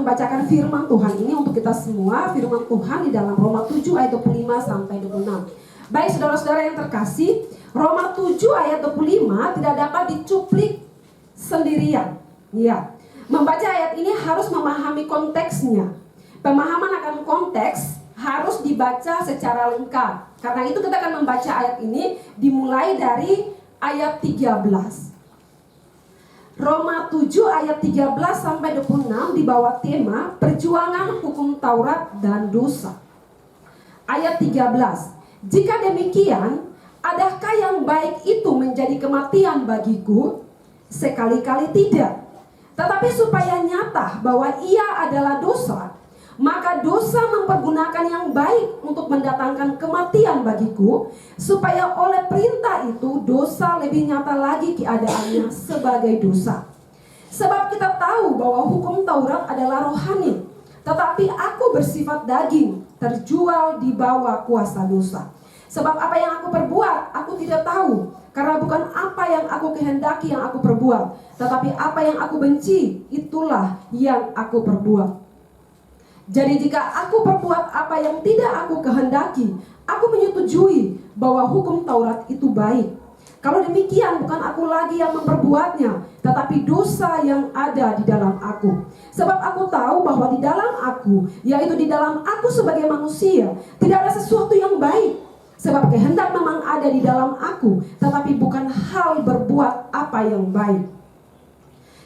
membacakan firman Tuhan ini untuk kita semua. Firman Tuhan di dalam Roma 7 ayat 25 sampai 26. Baik saudara-saudara yang terkasih, Roma 7 ayat 25 tidak dapat dicuplik sendirian. Ya, membaca ayat ini harus memahami konteksnya. Pemahaman akan konteks harus dibaca secara lengkap. Karena itu kita akan membaca ayat ini dimulai dari ayat 13. Roma 7 ayat 13 sampai 26 di bawah tema perjuangan hukum Taurat dan dosa. Ayat 13. Jika demikian, adakah yang baik itu menjadi kematian bagiku? Sekali-kali tidak. Tetapi supaya nyata bahwa ia adalah dosa, maka dosa mempergunakan yang baik untuk mendatangkan kematian bagiku, supaya oleh perintah itu dosa lebih nyata lagi keadaannya sebagai dosa. Sebab kita tahu bahwa hukum Taurat adalah rohani, tetapi aku bersifat daging, terjual di bawah kuasa dosa. Sebab apa yang aku perbuat, aku tidak tahu, karena bukan apa yang aku kehendaki yang aku perbuat, tetapi apa yang aku benci, itulah yang aku perbuat. Jadi jika aku perbuat apa yang tidak aku kehendaki, aku menyetujui bahwa hukum Taurat itu baik. Kalau demikian, bukan aku lagi yang memperbuatnya, tetapi dosa yang ada di dalam aku. Sebab aku tahu bahwa di dalam aku, yaitu di dalam aku sebagai manusia, tidak ada sesuatu yang baik. Sebab kehendak memang ada di dalam aku, tetapi bukan hal berbuat apa yang baik.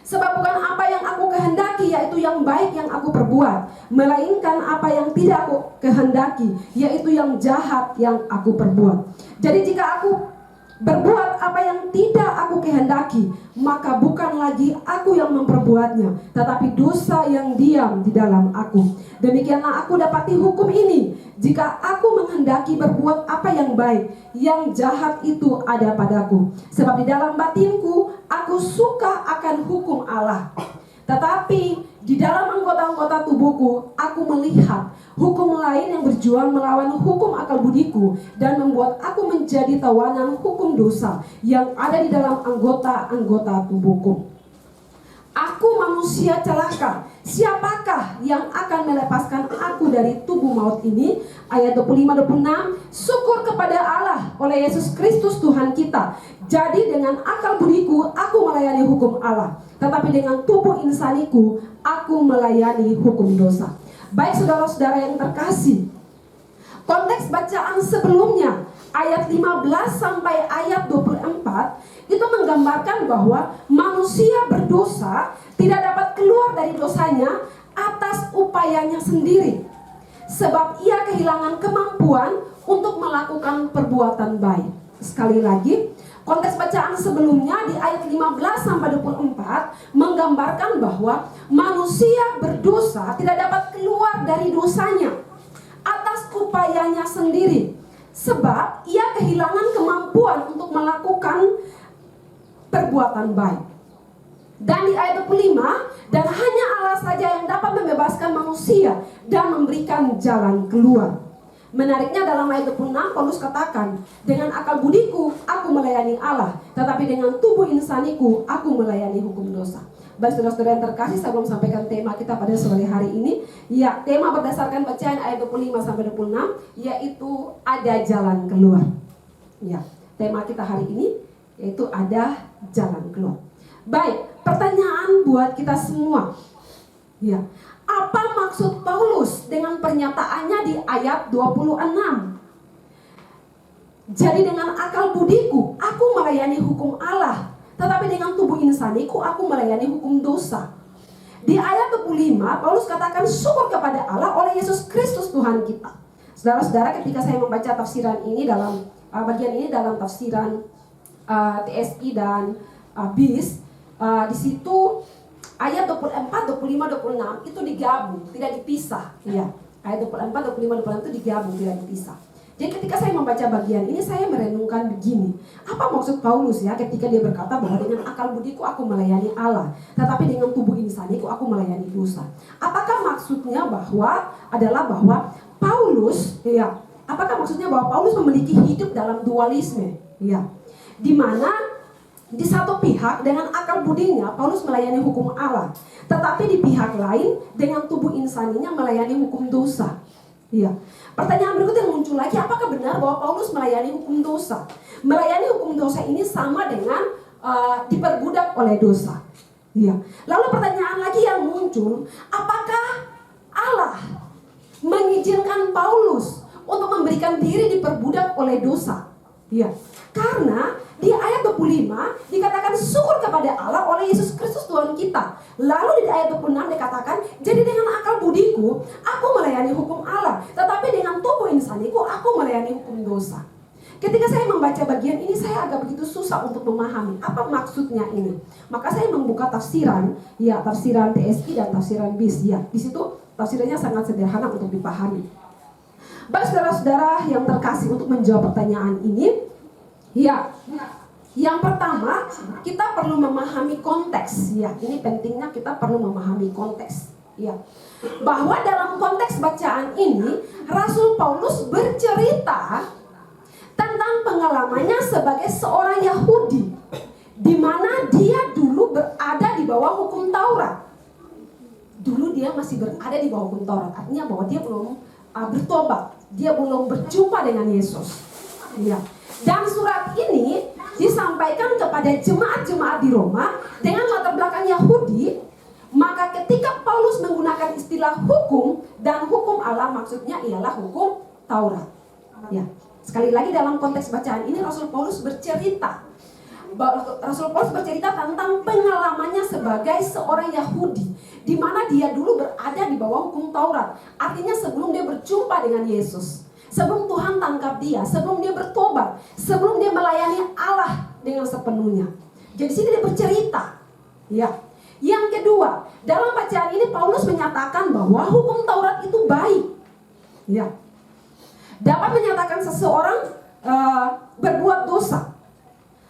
Sebab bukan apa yang aku kehendaki, yaitu yang baik yang aku perbuat, melainkan apa yang tidak aku kehendaki, yaitu yang jahat yang aku perbuat. Jadi jika aku berbuat apa yang tidak aku kehendaki, maka bukan lagi aku yang memperbuatnya, tetapi dosa yang diam di dalam aku. Demikianlah aku dapati hukum ini: jika aku menghendaki berbuat apa yang baik, yang jahat itu ada padaku. Sebab di dalam batinku aku suka akan hukum Allah, tetapi di dalam anggota-anggota tubuhku aku melihat hukum lain yang berjuang melawan hukum akal budiku, dan membuat aku menjadi tawanan hukum dosa yang ada di dalam anggota-anggota tubuhku. Aku manusia celaka, siapakah yang akan melepaskan aku dari tubuh maut ini? Ayat 25-26. Syukur kepada Allah oleh Yesus Kristus Tuhan kita. Jadi dengan akal budiku aku melayani hukum Allah, tetapi dengan tubuh insaniku aku melayani hukum dosa. Baik saudara-saudara yang terkasih, konteks bacaan sebelumnya ayat 15 sampai ayat 24 itu menggambarkan bahwa manusia berdosa tidak dapat keluar dari dosanya atas upayanya sendiri, sebab ia kehilangan kemampuan untuk melakukan perbuatan baik. Sekali lagi, konteks bacaan sebelumnya di ayat 15 sampai 24 menggambarkan bahwa manusia berdosa tidak dapat keluar dari dosanya atas upayanya sendiri, sebab ia kehilangan kemampuan untuk melakukan perbuatan baik. Dan di ayat 25, dan hanya Allah saja yang dapat membebaskan manusia dan memberikan jalan keluar. Menariknya dalam ayat 26 Paulus katakan, dengan akal budiku aku melayani Allah, tetapi dengan tubuh insaniku aku melayani hukum dosa. Baik saudara-saudara yang terkasih, saya belum sampaikan tema kita pada sore hari ini. Ya, tema berdasarkan bacaan ayat 25 sampai 26 yaitu ada jalan keluar. Ya, tema kita hari ini yaitu ada jalan keluar. Baik, pertanyaan buat kita semua. Ya, apa maksud Paulus dengan pernyataannya di ayat 26? Jadi dengan akal budiku aku melayani hukum Allah, tetapi dengan tubuh insaniku aku melayani hukum dosa. Di ayat 25 Paulus katakan syukur kepada Allah oleh Yesus Kristus Tuhan kita. Saudara-saudara, ketika saya membaca tafsiran ini dalam bagian ini dalam tafsiran TSI dan BIS, di situ ayat 24, 25, 26 itu digabung, tidak dipisah. Ya, ayat 24, 25, 26 itu digabung, tidak dipisah. Jadi ketika saya membaca bagian ini, saya merenungkan begini. Apa maksud Paulus ya ketika dia berkata bahwa dengan akal budiku aku melayani Allah, tetapi dengan tubuh insaniku aku melayani dosa? Apakah maksudnya bahwa Paulus, ya, apakah maksudnya bahwa Paulus memiliki hidup dalam dualisme? Ya, di mana Di satu pihak dengan akal budinya Paulus melayani hukum Allah, tetapi di pihak lain dengan tubuh insaninya melayani hukum dosa. Iya. Pertanyaan berikut yang muncul lagi, apakah benar bahwa Paulus melayani hukum dosa? Melayani hukum dosa ini sama dengan diperbudak oleh dosa. Iya. Lalu pertanyaan lagi yang muncul, apakah Allah mengizinkan Paulus untuk memberikan diri diperbudak oleh dosa? Iya. Karena di ayat 25 dikatakan syukur kepada Allah oleh Yesus Kristus Tuhan kita. Lalu di ayat 26 dikatakan, jadi dengan akal budiku aku melayani hukum Allah, tetapi dengan tubuh insaniku aku melayani hukum dosa. Ketika saya membaca bagian ini, saya agak begitu susah untuk memahami apa maksudnya ini. Maka saya membuka tafsiran, ya tafsiran TSI dan tafsiran BIS. Ya, di situ tafsirannya sangat sederhana untuk dipahami. Baik saudara-saudara yang terkasih, untuk menjawab pertanyaan ini, ya, yang pertama kita perlu memahami konteks. Ya, ini pentingnya kita perlu memahami konteks. Ya, bahwa dalam konteks bacaan ini Rasul Paulus bercerita tentang pengalamannya sebagai seorang Yahudi, di mana dia dulu berada di bawah hukum Taurat. Dulu dia masih berada di bawah hukum Taurat, artinya bahwa dia belum bertobat, dia belum berjumpa dengan Yesus. Ya. Dan surat ini disampaikan kepada jemaat-jemaat di Roma dengan latar belakang Yahudi. Maka ketika Paulus menggunakan istilah hukum dan hukum Allah, maksudnya ialah hukum Taurat. Ya. Sekali lagi dalam konteks bacaan ini Rasul Paulus bercerita tentang pengalamannya sebagai seorang Yahudi, di mana dia dulu berada di bawah hukum Taurat. Artinya sebelum dia berjumpa dengan Yesus, sebelum Tuhan tangkap dia, sebelum dia bertobat, sebelum dia melayani Allah dengan sepenuhnya. Jadi sini dia bercerita. Ya. Yang kedua, dalam bacaan ini Paulus menyatakan bahwa hukum Taurat itu baik. Ya. Dapat menyatakan seseorang berbuat dosa.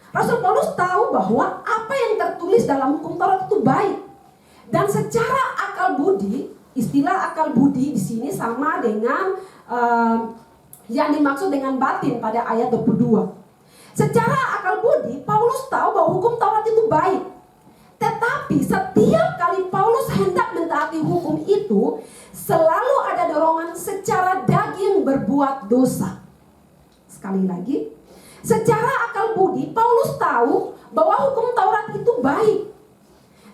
Rasul Paulus tahu bahwa apa yang tertulis dalam hukum Taurat itu baik. Dan secara akal budi, istilah akal budi di sini sama dengan yang dimaksud dengan batin pada ayat 22. Secara akal budi, Paulus tahu bahwa hukum Taurat itu baik. Tetapi setiap kali Paulus hendak mentaati hukum itu, selalu ada dorongan secara daging berbuat dosa. Sekali lagi, secara akal budi, Paulus tahu bahwa hukum Taurat itu baik.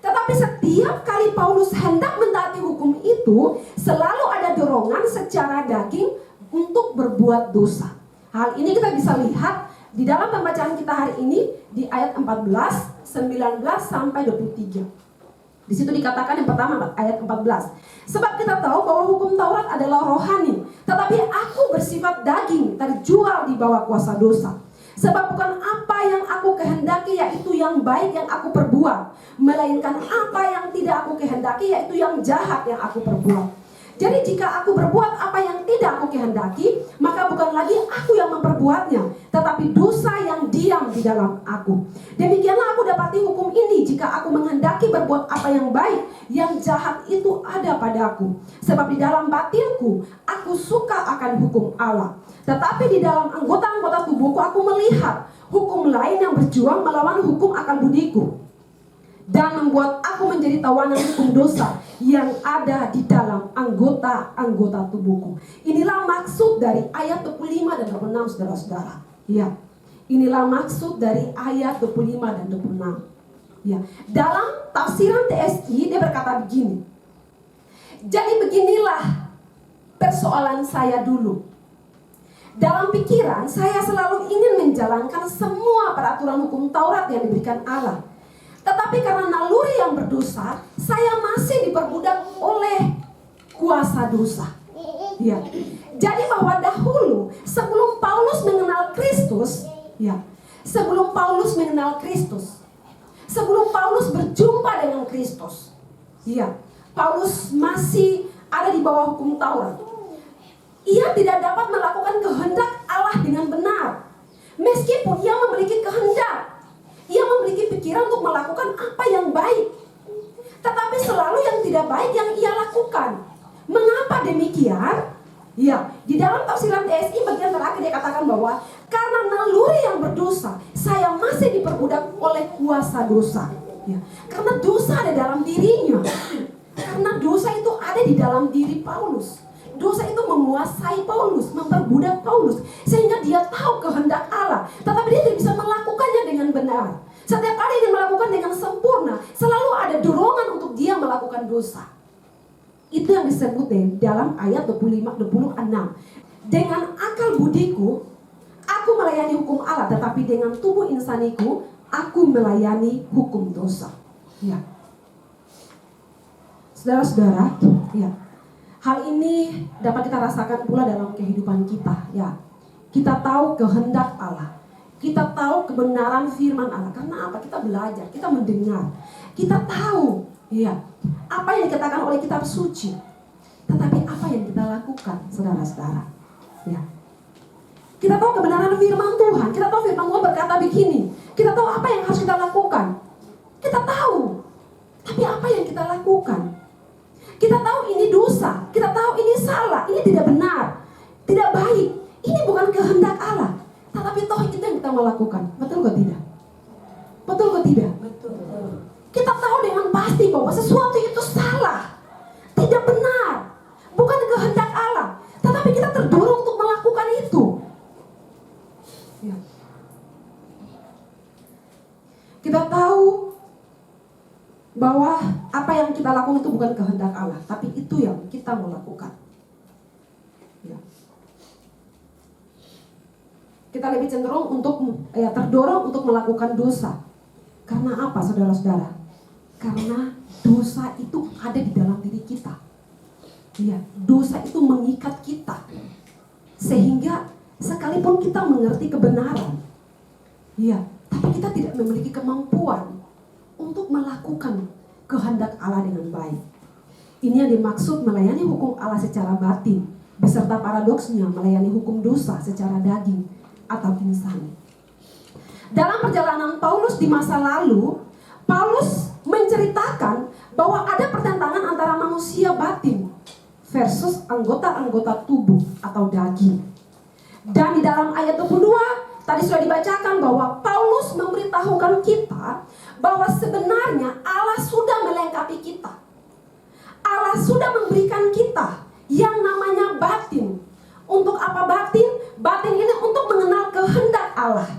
Tetapi setiap kali Paulus hendak mentaati hukum itu, selalu ada dorongan secara daging untuk berbuat dosa. Hal ini kita bisa lihat di dalam pembacaan kita hari ini di ayat 14, 19 sampai 23. Di situ dikatakan yang pertama ayat 14. Sebab kita tahu bahwa hukum Taurat adalah rohani, tetapi aku bersifat daging, terjual di bawah kuasa dosa. Sebab bukan apa yang aku kehendaki yaitu yang baik yang aku perbuat, melainkan apa yang tidak aku kehendaki yaitu yang jahat yang aku perbuat. Jadi jika aku berbuat apa yang tidak aku kehendaki, maka bukan lagi aku yang memperbuatnya, tetapi dosa yang diam di dalam aku. Demikianlah aku dapati hukum ini, jika aku menghendaki berbuat apa yang baik, yang jahat itu ada padaku. Sebab di dalam batinku, aku suka akan hukum Allah. Tetapi di dalam anggota-anggota tubuhku aku melihat hukum lain yang berjuang melawan hukum akal budiku, dan membuat aku menjadi tawanan hukum dosa yang ada di dalam anggota-anggota tubuhku. Inilah maksud dari ayat 25 dan 26, saudara-saudara. Ya, inilah maksud dari ayat 25 dan 26. Ya, dalam tafsiran TSI dia berkata begini. Jadi beginilah persoalan saya dulu. Dalam pikiran saya selalu ingin menjalankan semua peraturan hukum Taurat yang diberikan Allah. Tetapi karena naluri yang berdosa, saya masih diperbudak oleh kuasa dosa. Ya. Jadi bahwa dahulu sebelum Paulus mengenal Kristus, ya, sebelum Paulus berjumpa dengan Kristus, ya, Paulus masih ada di bawah hukum Taurat. Ia tidak dapat melakukan kehendak Allah dengan benar, meskipun ia memiliki kehendak. Ia memiliki pikiran untuk melakukan apa yang baik, tetapi selalu yang tidak baik yang ia lakukan. Mengapa demikian? Ya, di dalam tafsiran TSI bagian terakhir dia katakan bahwa karena naluri yang berdosa, saya masih diperbudak oleh kuasa dosa. Ya, karena dosa ada dalam dirinya. Karena dosa itu ada di dalam diri Paulus. Dosa itu menguasai Paulus, memperbudak Paulus, sehingga dia tahu kehendak Allah, tetapi dia tidak bisa melakukannya dengan benar. Setiap kali dia melakukan dengan sempurna, selalu ada dorongan untuk dia melakukan dosa. Itu yang disebut dalam ayat 25-26. Dengan akal budiku, aku melayani hukum Allah, tetapi dengan tubuh insaniku, aku melayani hukum dosa. Ya. Saudara-saudara, ya. Hal ini dapat kita rasakan pula dalam kehidupan kita, ya. Kita tahu kehendak Allah. Kita tahu kebenaran firman Allah. Karena apa? Kita belajar, kita mendengar. Kita tahu, ya, apa yang dikatakan oleh kitab suci. Tetapi apa yang kita lakukan, saudara-saudara? Ya. Kita tahu kebenaran firman Tuhan. Kita tahu firman Tuhan berkata begini. Kita tahu apa yang harus kita lakukan. Kita tahu. Tapi apa yang kita lakukan? Kita tahu ini dosa. Kita tahu ini salah. Ini tidak benar. Tidak baik. Ini bukan kehendak Allah. Tetapi toh itu yang kita melakukan. Betul atau tidak? Betul atau tidak? Betul. Kita tahu dengan pasti bahwa sesuatu itu salah. Tidak benar. Bukan kehendak Allah. Tetapi kita terdorong untuk melakukan itu. Ya. Kita tahu bahwa apa yang kita lakukan itu bukan kehendak Allah, tapi itu yang kita mau lakukan. Ya. Kita lebih cenderung untuk terdorong untuk melakukan dosa. Karena apa, saudara-saudara? Karena dosa itu ada di dalam diri kita. Ya, dosa itu mengikat kita. Sehingga sekalipun kita mengerti kebenaran, ya, tapi kita tidak memiliki kemampuan untuk melakukan kehendak Allah dengan baik. Ini yang dimaksud melayani hukum Allah secara batin, beserta paradoksnya melayani hukum dosa secara daging atau insani. Dalam perjalanan Paulus di masa lalu, Paulus menceritakan bahwa ada pertentangan antara manusia batin versus anggota-anggota tubuh atau daging. Dan di dalam ayat 22 tadi sudah dibacakan bahwa Paulus memberitahukan kita bahwa sebenarnya Allah sudah melengkapi kita. Allah sudah memberikan kita yang namanya batin. Untuk apa batin? Batin ini untuk mengenal kehendak Allah.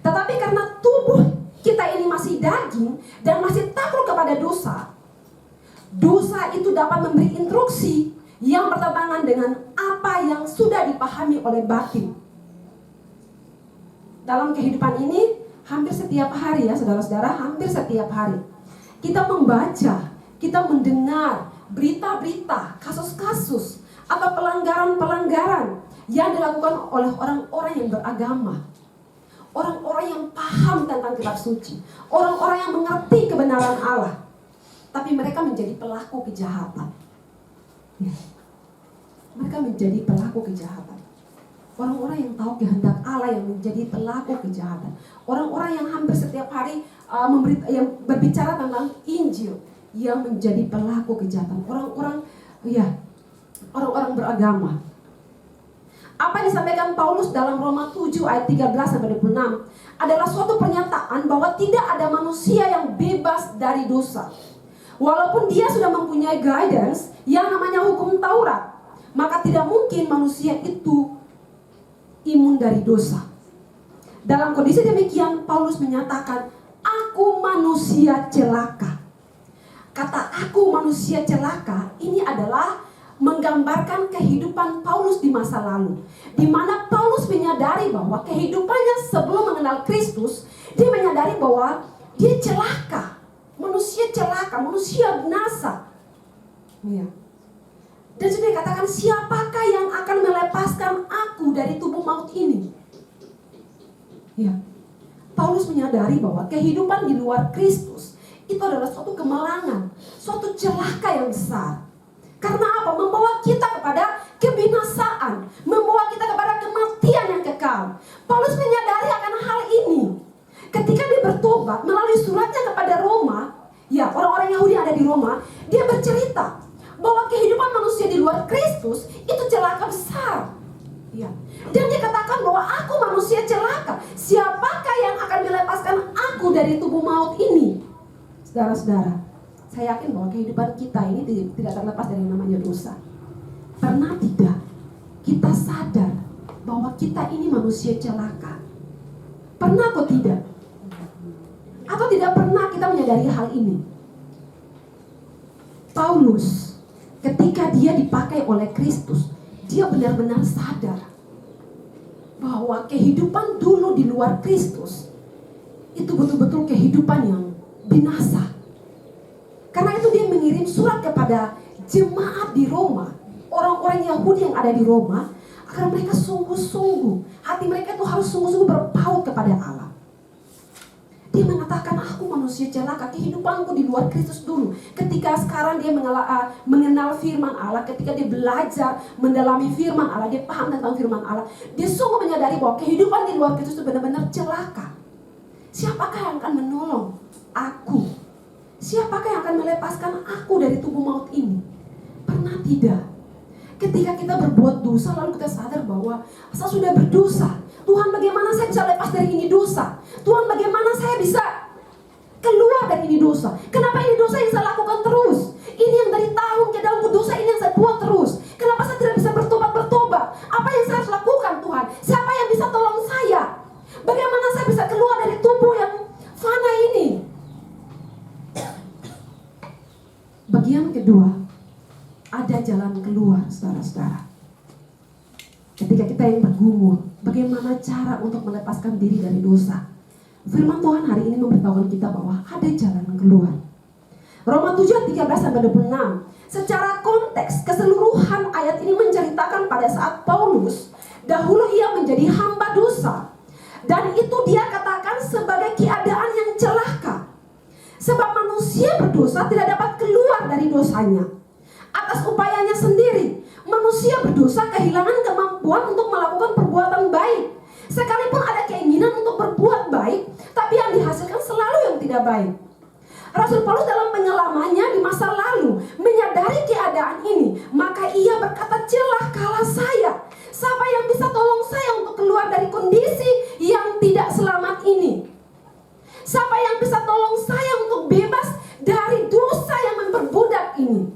Tetapi karena tubuh kita ini masih daging dan masih takluk kepada dosa, dosa itu dapat memberi instruksi yang bertentangan dengan apa yang sudah dipahami oleh batin. Dalam kehidupan ini hampir setiap hari ya saudara-saudara, hampir setiap hari kita membaca, kita mendengar berita-berita, kasus-kasus atau pelanggaran-pelanggaran yang dilakukan oleh orang-orang yang beragama, orang-orang yang paham tentang kitab suci, orang-orang yang mengerti kebenaran Allah, tapi mereka menjadi pelaku kejahatan. Ya. Mereka menjadi pelaku kejahatan. Orang-orang yang tahu kehendak Allah yang menjadi pelaku kejahatan. Orang-orang yang hampir setiap hari yang berbicara tentang Injil yang menjadi pelaku kejahatan. Orang-orang beragama. Apa yang disampaikan Paulus dalam Roma 7 ayat 13-26 adalah suatu pernyataan bahwa tidak ada manusia yang bebas dari dosa. Walaupun dia sudah mempunyai guidance yang namanya hukum Taurat, maka tidak mungkin manusia itu imun dari dosa. Dalam kondisi demikian, Paulus menyatakan, aku manusia celaka. Kata aku manusia celaka ini adalah menggambarkan kehidupan Paulus di masa lalu, di mana Paulus menyadari bahwa kehidupannya sebelum mengenal Kristus, dia menyadari bahwa dia celaka, manusia celaka, manusia binasa. Ya. Dan sudah dikatakan, siapakah yang akan melepaskan aku dari tubuh maut ini? Ya. Paulus menyadari bahwa kehidupan di luar Kristus itu adalah suatu kemalangan, suatu celaka yang besar. Karena apa? Membawa kita kepada kebinasaan, membawa kita kepada kematian yang kekal. Paulus menyadari akan hal ini ketika dia bertobat melalui suratnya kepada Roma. Ya, orang-orang Yahudi yang ada di Roma, dia bercerita bahwa kehidupan manusia di luar Kristus itu celaka besar. Ya. Dan dia katakan bahwa aku manusia celaka. Siapakah yang akan melepaskan aku dari tubuh maut ini? Saudara-saudara, saya yakin bahwa kehidupan kita ini tidak terlepas dari yang namanya dosa. Pernah tidak kita sadar bahwa kita ini manusia celaka? Pernah atau tidak? Atau tidak pernah kita menyadari hal ini? Paulus, ketika dia dipakai oleh Kristus, dia benar-benar sadar bahwa kehidupan dulu di luar Kristus itu betul-betul kehidupan yang binasa. Karena itu dia mengirim surat kepada jemaat di Roma, orang-orang Yahudi yang ada di Roma, agar mereka sungguh-sungguh, hati mereka itu harus sungguh-sungguh berpaut kepada Allah. Dia mengatakan, aku manusia celaka, kehidupanku di luar Kristus dulu. Ketika sekarang dia mengenal firman Allah, ketika dia belajar mendalami firman Allah, dia paham tentang firman Allah, dia sungguh menyadari bahwa kehidupan di luar Kristus itu benar-benar celaka. Siapakah yang akan menolong aku? Siapakah yang akan melepaskan aku dari tubuh maut ini? Pernah tidak? Ketika kita berbuat dosa, lalu kita sadar bahwa saya sudah berdosa. Tuhan, bagaimana saya bisa lepas dari ini dosa? Tuhan, bagaimana saya bisa keluar dari ini dosa? Kenapa ini dosa yang saya lakukan terus? Ini yang dari tahun ke tahun dosa ini yang saya buat terus. Kenapa saya tidak bisa bertobat? Apa yang saya harus lakukan, Tuhan? Siapa yang bisa tolong saya? Bagaimana saya bisa keluar dari tubuh yang fana ini? Bagian kedua, ada jalan keluar, saudara-saudara. Ketika kita yang bergumul, bagaimana cara untuk melepaskan diri dari dosa? Firman Tuhan hari ini memberitahukan kita bahwa ada jalan keluar. Roma 7:13-26. Secara konteks keseluruhan ayat ini menceritakan pada saat Paulus dahulu ia menjadi hamba dosa, dan itu dia katakan sebagai keadaan yang celaka. Sebab manusia berdosa tidak dapat keluar dari dosanya atas upayanya sendiri. Manusia berdosa kehilangan kemampuan untuk melakukan perbuatan baik. Sekalipun ada keinginan untuk berbuat baik, tapi yang dihasilkan selalu yang tidak baik. Rasul Paulus dalam penyelamannya di masa lalu menyadari keadaan ini, maka ia berkata, celakalah saya. Siapa yang bisa tolong saya untuk keluar dari kondisi yang tidak selamat ini? Siapa yang bisa tolong saya untuk bebas dari dosa yang memperbudak ini?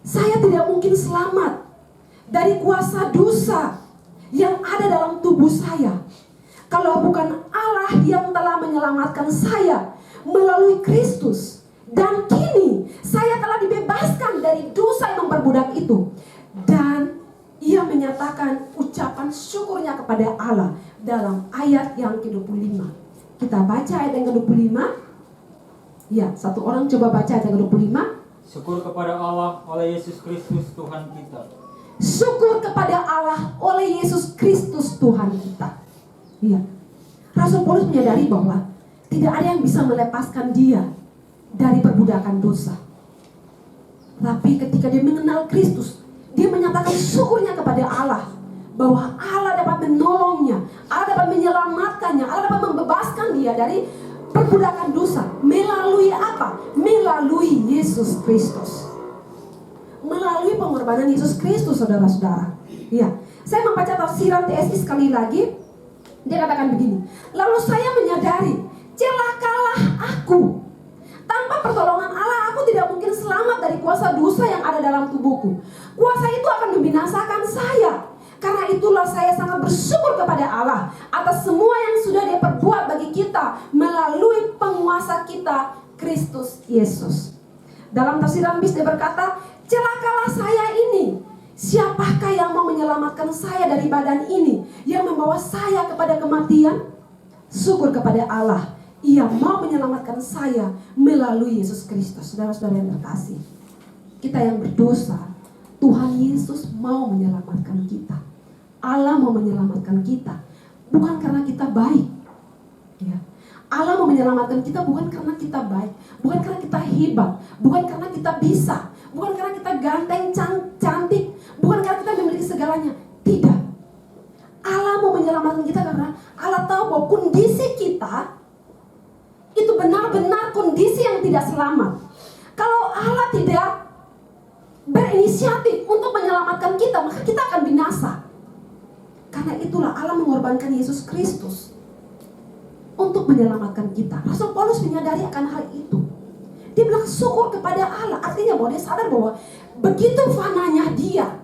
Saya tidak mungkin selamat dari kuasa dosa yang ada dalam tubuh saya kalau bukan Allah yang telah menyelamatkan saya melalui Kristus. Dan kini saya telah dibebaskan dari dosa yang memperbudak itu. Dan ia menyatakan ucapan syukurnya kepada Allah dalam ayat yang ke-25. Kita baca ayat yang ke-25. Ya, satu orang coba baca ayat yang ke-25. Syukur kepada Allah oleh Yesus Kristus Tuhan kita. Syukur kepada Allah oleh Yesus Kristus Tuhan kita. Iya. Rasul Paulus menyadari bahwa tidak ada yang bisa melepaskan dia dari perbudakan dosa. Tapi ketika dia mengenal Kristus, dia menyatakan syukurnya kepada Allah bahwa Allah dapat menolongnya, Allah dapat menyelamatkannya, Allah dapat membebaskan dia dari perbudakan dosa. Melalui apa? Melalui Yesus Kristus. Melalui pengorbanan Yesus Kristus, saudara-saudara. Ya, saya membaca tafsiran TSI sekali lagi. Dia katakan begini, lalu saya menyadari, celakalah aku. Tanpa pertolongan Allah, aku tidak mungkin selamat dari kuasa dosa yang ada dalam tubuhku. Kuasa itu akan membinasakan saya. Karena itulah saya sangat bersyukur kepada Allah atas semua yang sudah Dia perbuat bagi kita melalui penguasa kita, Kristus Yesus. Dalam tafsiran BIS dia berkata, celakalah saya ini. Siapakah yang mau menyelamatkan saya dari badan ini yang membawa saya kepada kematian? Syukur kepada Allah, Ia mau menyelamatkan saya melalui Yesus Kristus. Saudara-saudara yang terkasih, kita yang berdosa, Tuhan Yesus mau menyelamatkan kita. Allah mau menyelamatkan kita bukan karena kita baik, ya. Allah mau menyelamatkan kita bukan karena kita baik, bukan karena kita hebat, bukan karena kita bisa, bukan karena kita ganteng, cantik, bukan karena kita memiliki segalanya. Tidak. Allah mau menyelamatkan kita karena Allah tahu bahwa kondisi kita itu benar-benar kondisi yang tidak selamat. Kalau Allah tidak berinisiatif untuk menyelamatkan kita, maka kita akan binasa. Karena itulah Allah mengorbankan Yesus Kristus untuk menyelamatkan kita. Rasul Paulus menyadari akan hal itu. Dia bilang syukur kepada Allah. Artinya bahwa dia sadar bahwa begitu fananya dia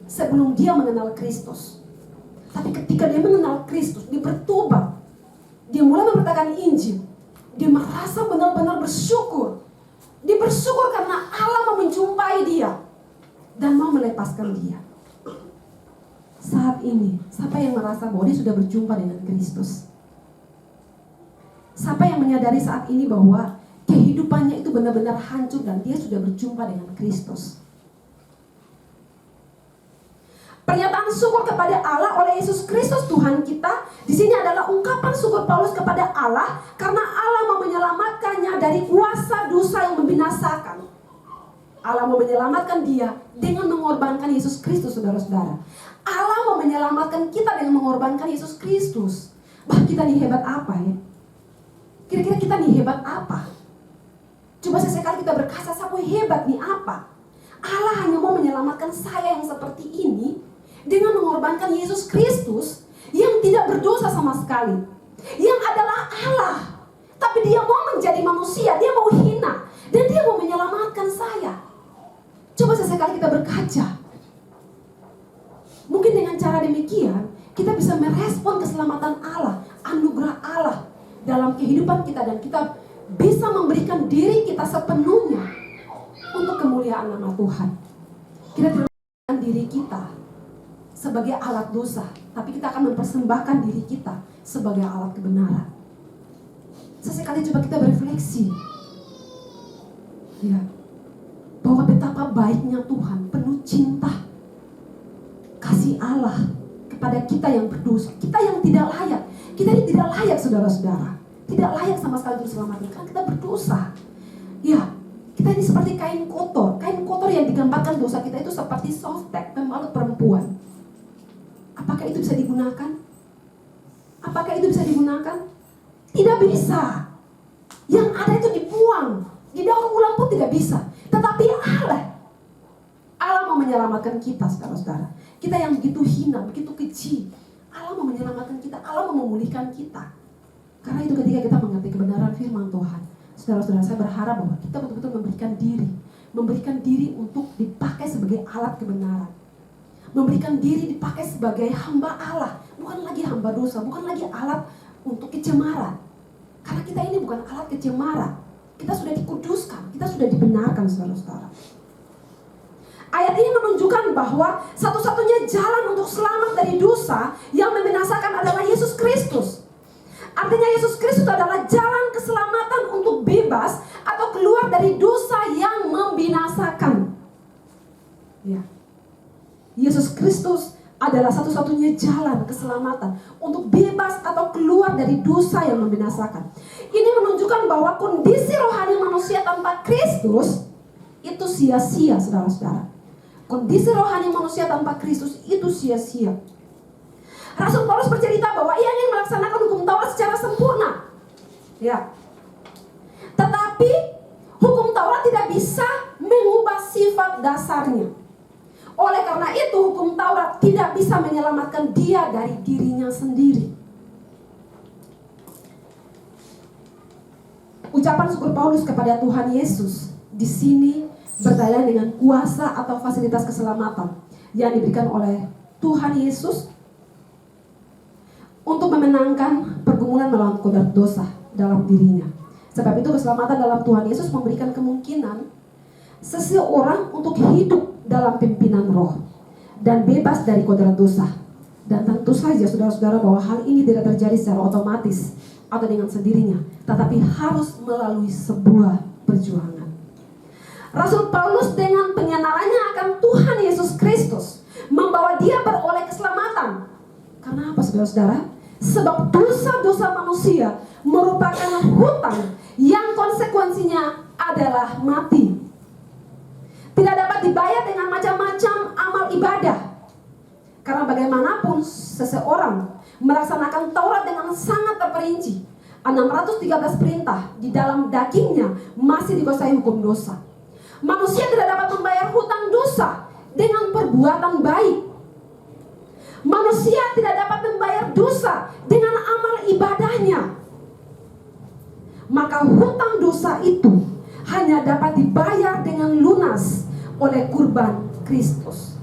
sebelum dia mengenal Kristus. Tapi ketika dia mengenal Kristus, dia bertobat, dia mulai memberitakan Injil, dia merasa benar-benar bersyukur. Dia bersyukur karena Allah mau menjumpai dia dan mau melepaskan dia. Saat ini, siapa yang merasa bahwa dia sudah berjumpa dengan Kristus? Siapa yang menyadari saat ini bahwa kehidupannya itu benar-benar hancur dan dia sudah berjumpa dengan Kristus? Pernyataan syukur kepada Allah oleh Yesus Kristus Tuhan kita di sini adalah ungkapan syukur Paulus kepada Allah karena Allah mau menyelamatkannya dari kuasa dosa yang membinasakan. Allah mau menyelamatkan dia dengan mengorbankan Yesus Kristus, saudara-saudara. Allah mau menyelamatkan kita dengan mengorbankan Yesus Kristus. Bah, kita nih hebat apa ya? Kira-kira kita nih hebat apa? Coba sesekali kita berkata, "Sapu hebat nih apa?" Allah hanya mau menyelamatkan saya yang seperti ini dengan mengorbankan Yesus Kristus yang tidak berdosa sama sekali, yang adalah Allah, tapi dia mau menjadi manusia, dia mau hina, dan dia mau menyelamatkan saya. Coba sesekali kita berkaca. Mungkin dengan cara demikian kita bisa merespon keselamatan Allah, anugerah Allah dalam kehidupan kita, dan kita bisa memberikan diri kita sepenuhnya untuk kemuliaan nama Tuhan. Kita tidak memberikan diri kita sebagai alat dosa, tapi kita akan mempersembahkan diri kita sebagai alat kebenaran. Sesekali coba kita berefleksi, ya, bahwa betapa baiknya Tuhan, penuh cinta, kasih Allah kepada kita yang berdosa, kita yang tidak layak. Kita ini tidak layak, saudara-saudara, tidak layak sama sekali untuk diselamatkan karena kita berdosa. Ya, kita ini seperti kain kotor yang digambarkan dosa kita itu seperti softtek, pembalut perempuan. Apakah itu bisa digunakan? Apakah itu bisa digunakan? Tidak bisa. Yang ada itu dibuang, didaur ulang pun tidak bisa. Tetapi Allah mau menyelamatkan kita, saudara-saudara. Kita yang begitu hina, begitu keji, Allah mau menyelamatkan kita, Allah mau memulihkan kita. Karena itu ketika kita mengerti kebenaran firman Tuhan, saudara-saudara, saya berharap bahwa kita betul-betul memberikan diri untuk dipakai sebagai alat kebenaran, memberikan diri dipakai sebagai hamba Allah, bukan lagi hamba dosa, bukan lagi alat untuk kecemaran. Karena kita ini bukan alat kecemaran, kita sudah dikuduskan, kita sudah dibenarkan, saudara-saudara. Ayat ini menunjukkan bahwa satu-satunya jalan untuk selamat dari dosa yang membinasakan adalah Yesus Kristus. Artinya Yesus Kristus adalah jalan keselamatan untuk bebas atau keluar dari dosa yang membinasakan. Ya. Yesus Kristus adalah satu-satunya jalan keselamatan untuk bebas atau keluar dari dosa yang membinasakan. Ini menunjukkan bahwa kondisi rohani manusia tanpa Kristus itu sia-sia, saudara-saudara. Kondisi rohani manusia tanpa Kristus itu sia-sia. Rasul Paulus bercerita bahwa ia ingin melaksanakan hukum Taurat secara sempurna. Ya. Tetapi hukum Taurat tidak bisa mengubah sifat dasarnya. Oleh karena itu hukum Taurat tidak bisa menyelamatkan dia dari dirinya sendiri. Ucapan syukur Paulus kepada Tuhan Yesus di sini berdalilkan dengan kuasa atau fasilitas keselamatan yang diberikan oleh Tuhan Yesus untuk memenangkan pergumulan melawan kodrat dosa dalam dirinya. Sebab itu keselamatan dalam Tuhan Yesus memberikan kemungkinan seseorang untuk hidup dalam pimpinan roh dan bebas dari kodrat dosa. Dan tentu saja saudara-saudara bahwa hal ini tidak terjadi secara otomatis atau dengan sendirinya, tetapi harus melalui sebuah perjuangan. Rasul Paulus dengan pengenalannya akan Tuhan Yesus Kristus membawa dia beroleh keselamatan. Karena apa, saudara-saudara? Sebab dosa-dosa manusia merupakan hutang yang konsekuensinya adalah mati. Tidak dapat dibayar dengan macam-macam amal ibadah. Karena bagaimanapun seseorang melaksanakan Taurat dengan sangat terperinci, 613 perintah di dalam dagingnya masih dikuasai hukum dosa. Manusia tidak dapat membayar hutang dosa dengan perbuatan baik. Manusia tidak dapat membayar dosa dengan amal ibadahnya. Maka hutang dosa itu hanya dapat dibayar dengan lunas oleh kurban Kristus.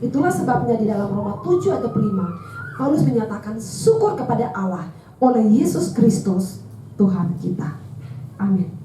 Itulah sebabnya di dalam Roma 7 ayat 5 Paulus menyatakan syukur kepada Allah oleh Yesus Kristus Tuhan kita. Amin.